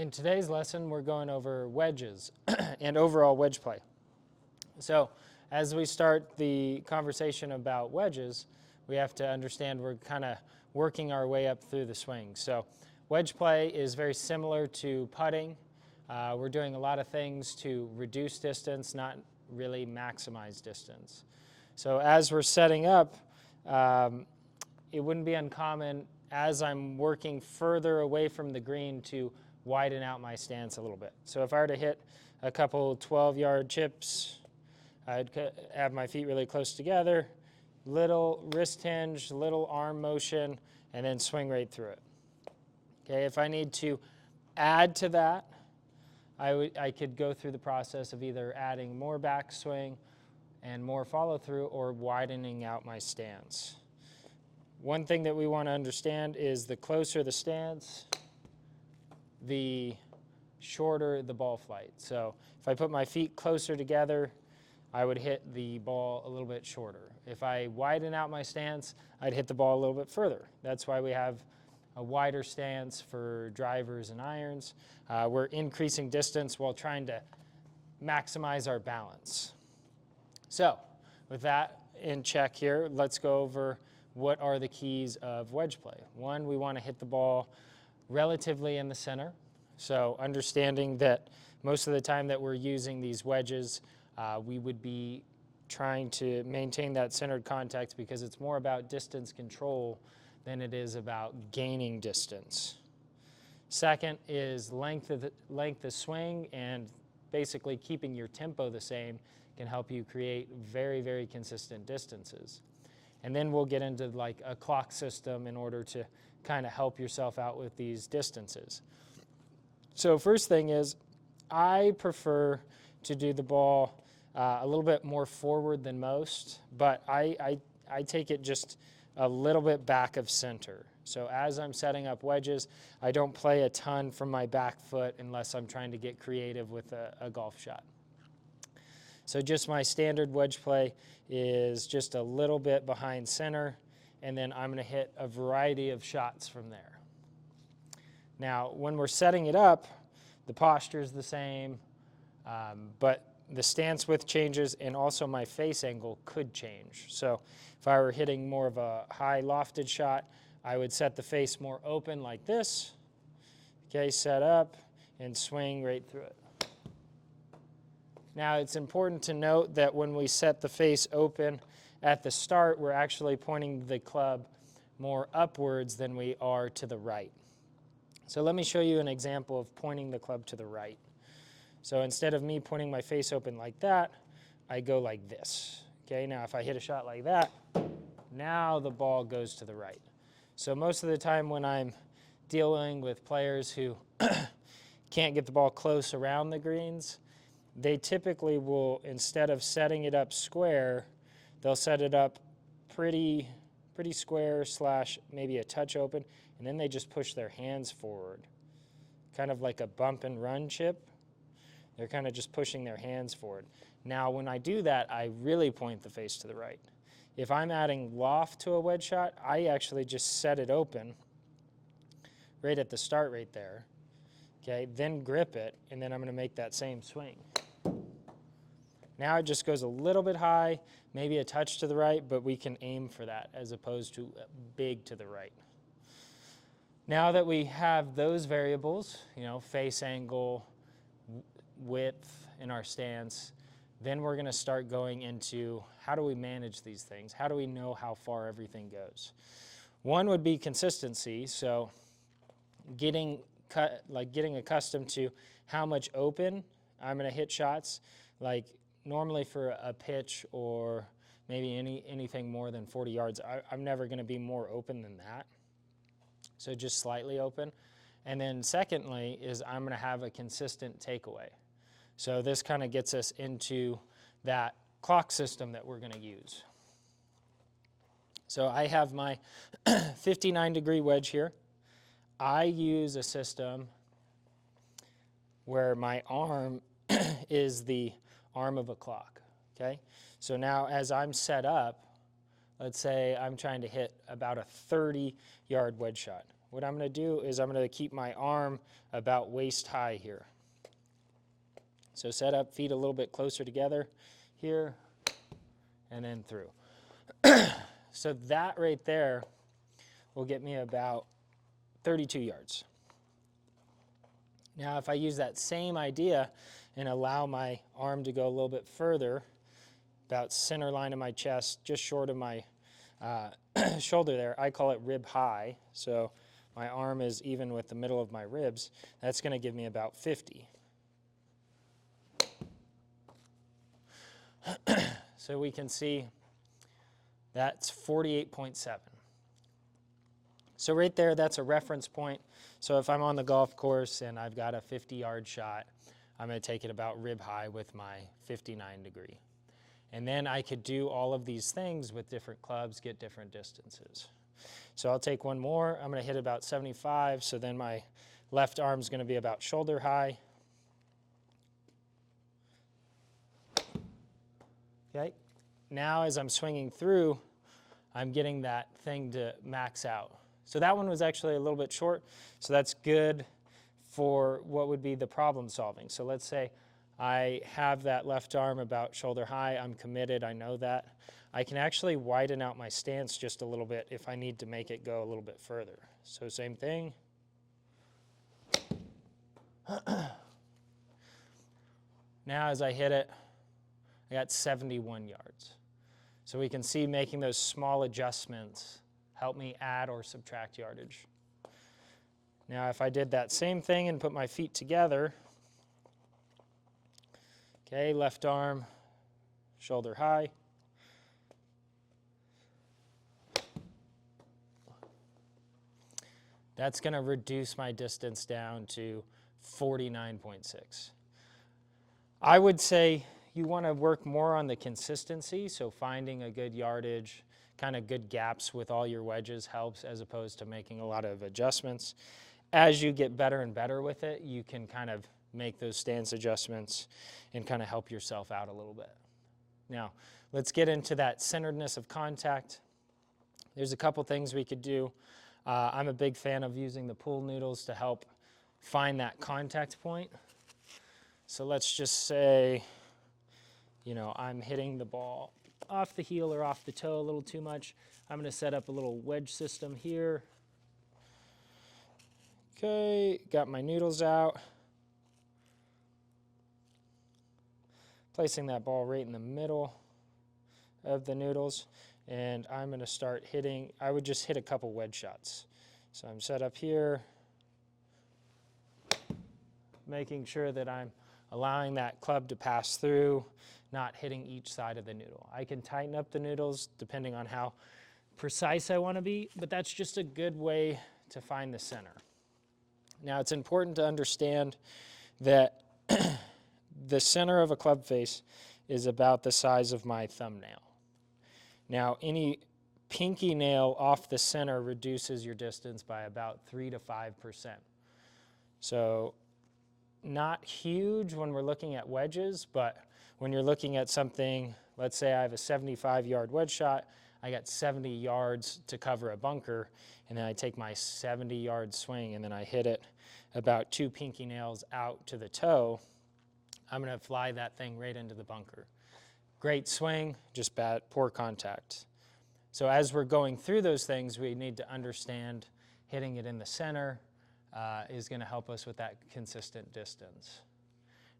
In today's lesson, we're going over wedges and overall wedge play. So as we start the conversation about wedges, we have to understand we're kind of working our way up through the swing. So wedge play is very similar to putting. We're doing a lot of things to reduce distance, not really maximize distance. So as we're setting up, it wouldn't be uncommon as I'm working further away from the green to widen out my stance a little bit. So if I were to hit a couple 12-yard chips, I'd have my feet really close together, little wrist hinge, little arm motion, and then swing right through it. Okay, if I need to add to that, I could go through the process of either adding more backswing and more follow through or widening out my stance. One thing that we want to understand is the closer the stance, the shorter the ball flight. So if I put my feet closer together, I would hit the ball a little bit shorter. If I widen out my stance, I'd hit the ball a little bit further. That's why we have a wider stance for drivers and irons. We're increasing distance while trying to maximize our balance. So with that in check here, let's go over what are the keys of wedge play. One, we want to hit the ball relatively in the center. So understanding that most of the time that we're using these wedges, we would be trying to maintain that centered contact because it's more about distance control than it is about gaining distance. Second is length of swing, and basically keeping your tempo the same can help you create very, very consistent distances. And then we'll get into like a clock system in order to kind of help yourself out with these distances. So first thing is, I prefer to do the ball a little bit more forward than most, but I take it just a little bit back of center. So as I'm setting up wedges, I don't play a ton from my back foot unless I'm trying to get creative with a golf shot. So just my standard wedge play is just a little bit behind center, and then I'm going to hit a variety of shots from there. Now, when we're setting it up, the posture is the same, but the stance width changes, and also my face angle could change. So if I were hitting more of a high lofted shot, I would set the face more open like this. Okay, set up and swing right through it. Now, it's important to note that when we set the face open at the start, we're actually pointing the club more upwards than we are to the right. So let me show you an example of pointing the club to the right. So instead of me pointing my face open like that, I go like this. Okay, now if I hit a shot like that, now the ball goes to the right. So most of the time when I'm dealing with players who can't get the ball close around the greens, they typically will, instead of setting it up square, they'll set it up pretty square / maybe a touch open, and then they just push their hands forward, kind of like a bump and run chip. They're kind of just pushing their hands forward. Now, when I do that, I really point the face to the right. If I'm adding loft to a wedge shot, I actually just set it open right at the start right there. Okay, then grip it, and then I'm going to make that same swing. Now it just goes a little bit high, maybe a touch to the right, but we can aim for that as opposed to big to the right. Now that we have those variables, face angle, width in our stance, then we're going to start going into how do we manage these things? How do we know how far everything goes? One would be consistency, so getting accustomed to how much open I'm going to hit shots. Like normally for a pitch or maybe anything more than 40 yards, I'm never going to be more open than that. So just slightly open. And then secondly is I'm going to have a consistent takeaway. So this kind of gets us into that clock system that we're going to use. So I have my 59-degree wedge here. I use a system where my arm is the arm of a clock, okay? So now as I'm set up, let's say I'm trying to hit about a 30-yard wedge shot. what I'm going to do is I'm going to keep my arm about waist high here. So set up, feet a little bit closer together here, and then through. So that right there will get me about 32 yards. Now if I use that same idea and allow my arm to go a little bit further, about center line of my chest, just short of my shoulder there, I call it rib high. So my arm is even with the middle of my ribs. That's going to give me about 50. So we can see that's 48.7. So right there, that's a reference point. So if I'm on the golf course and I've got a 50-yard shot, I'm going to take it about rib high with my 59 degree. And then I could do all of these things with different clubs, get different distances. So I'll take one more. I'm going to hit about 75. So then my left arm is going to be about shoulder high. Okay. Now as I'm swinging through, I'm getting that thing to max out. So that one was actually a little bit short. So that's good for what would be the problem solving. So let's say I have that left arm about shoulder high. I'm committed. I know that. I can actually widen out my stance just a little bit if I need to make it go a little bit further. So same thing. Now as I hit it, I got 71 yards. So we can see making those small adjustments help me add or subtract yardage. Now if I did that same thing and put my feet together, okay, left arm, shoulder high. That's going to reduce my distance down to 49.6. I would say you want to work more on the consistency, so finding a good yardage, kind of good gaps with all your wedges helps as opposed to making a lot of adjustments. As you get better and better with it, you can kind of make those stance adjustments and kind of help yourself out a little bit. Now, let's get into that centeredness of contact. There's a couple things we could do. I'm a big fan of using the pool noodles to help find that contact point. So let's just say, you know, I'm hitting the ball off the heel or off the toe a little too much. I'm going to set up a little wedge system here. Okay, got my noodles out. Placing that ball right in the middle of the noodles. And I'm going to start hitting, I would just hit a couple wedge shots. So I'm set up here, making sure that I'm allowing that club to pass through, not hitting each side of the noodle. I can tighten up the noodles depending on how precise I want to be, but that's just a good way to find the center. Now it's important to understand that the center of a club face is about the size of my thumbnail. Now any pinky nail off the center reduces your distance by about 3 to 5%. So not huge when we're looking at wedges, but when you're looking at something, let's say I have a 75-yard wedge shot, I got 70 yards to cover a bunker, and then I take my 70-yard swing and then I hit it about 2 pinky nails out to the toe, I'm going to fly that thing right into the bunker. Great swing, just poor contact. So as we're going through those things, we need to understand hitting it in the center is going to help us with that consistent distance.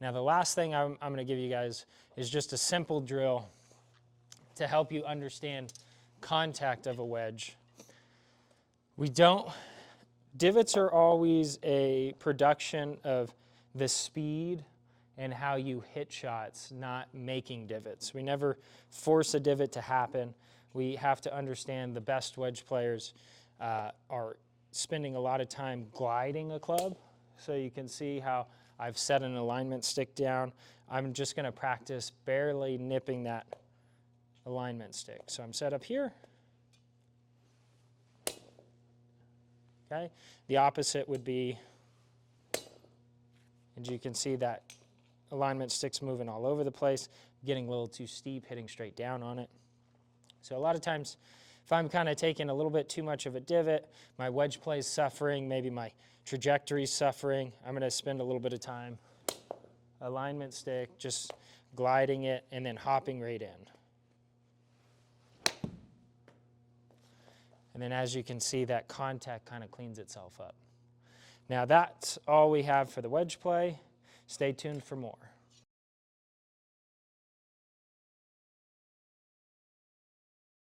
Now the last thing I'm going to give you guys is just a simple drill to help you understand contact of a wedge. Divots are always a production of the speed and how you hit shots, not making divots. We never force a divot to happen. We have to understand the best wedge players are spending a lot of time gliding a club. So you can see how I've set an alignment stick down. I'm just going to practice barely nipping that alignment stick. So I'm set up here. Okay. The opposite would be, and you can see that alignment stick's moving all over the place, getting a little too steep, hitting straight down on it. So a lot of times If I'm kind of taking a little bit too much of a divot, my wedge play is suffering, maybe my trajectory is suffering, I'm going to spend a little bit of time. Alignment stick, just gliding it and then hopping right in. And then as you can see, that contact kind of cleans itself up. Now that's all we have for the wedge play. Stay tuned for more.